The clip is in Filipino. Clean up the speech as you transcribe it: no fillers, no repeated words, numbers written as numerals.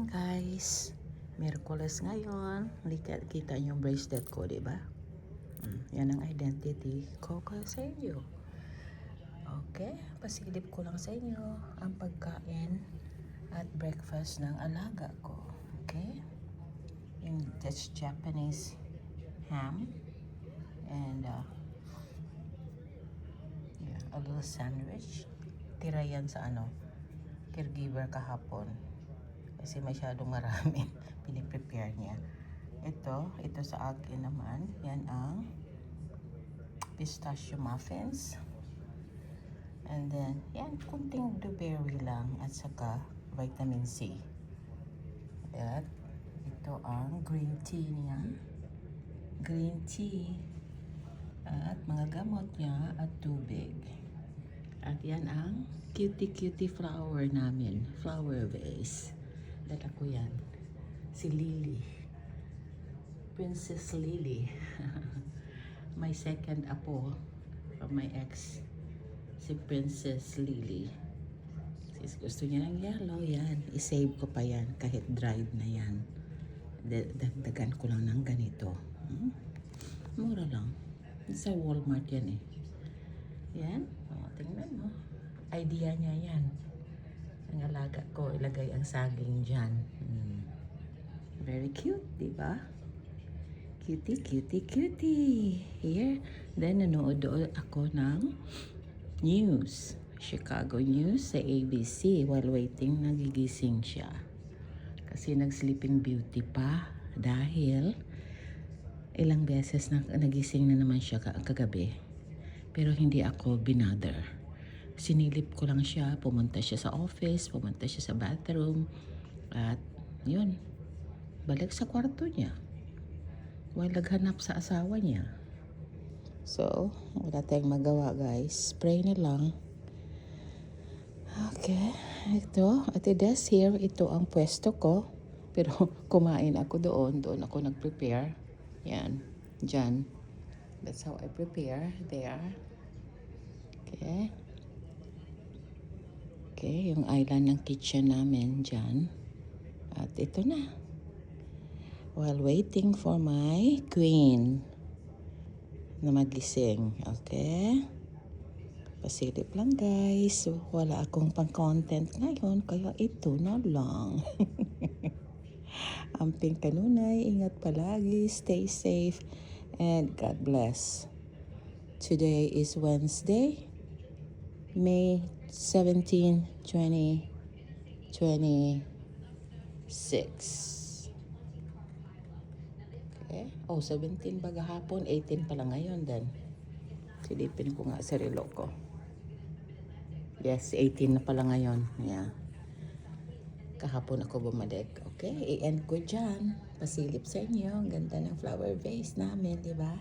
guys. Miyerkules ngayon. Kita niyo yung bracelet ko, di ba? Yan ang identity ko sa inyo. Okay, pasilip ko lang sa inyo ang pagkain at breakfast ng alaga ko. Okay? Yung that's Japanese ham and a little sandwich. Tira yan sa caregiver kahapon. Kasi masyadong marami piniprepare niya. Ito sa akin naman, yan ang pistachio muffins. And then, yan, kunting blueberry lang at saka vitamin C. At ito ang green tea niya. Green tea at mga gamot niya at tubig. At yan ang cutie flower namin. Flower vase. Dala ko yan. Si Lily. Princess Lily. My second apo from my ex. Si Princess Lily. Sis, gusto niya ng yellow. Yan. I-save ko pa yan. Kahit dried na yan. Dagdagan ko lang ng ganito. Mura lang. Sa Walmart yan eh. Yan. Tingnan mo. Idea niya yan. Ang alaga ko, ilagay ang saging dyan. Very cute, di ba? Cutie. Here. Then, nanood ako ng news. Chicago News sa ABC. While waiting, nagigising siya. Kasi nag-sleeping beauty pa. Dahil, ilang beses nagising na naman siya kagabi. Pero hindi ako binother. Sinilip ko lang siya, pumunta siya sa office, pumunta siya sa bathroom, at yun, balik sa kwarto niya. While naghanap sa asawa niya. So, wala tayong magawa guys. Pray na lang. Okay, ito, at the desk here, ito ang pwesto ko. Pero kumain ako doon ako nag-prepare. Yan, dyan. That's how I prepare, there. Okay, yung island ng kitchen namin dyan. At ito na. While waiting for my queen na magising. Okay? Pasilip lang guys. Wala akong pang-content ngayon, kaya ito na lang. Amping kanunay, ingat palagi, stay safe, and God bless. Today is Wednesday, May 17, 2026. Okay. 17 ba gahapon? 18 pala ngayon then. Silipin ko nga sa relo ko. Yes, 18 na pala ngayon. Yeah. Kahapon ako bumalik. Okay, i-end ko dyan. Pasilip sa inyo. Ang ganda ng flower vase namin, di ba?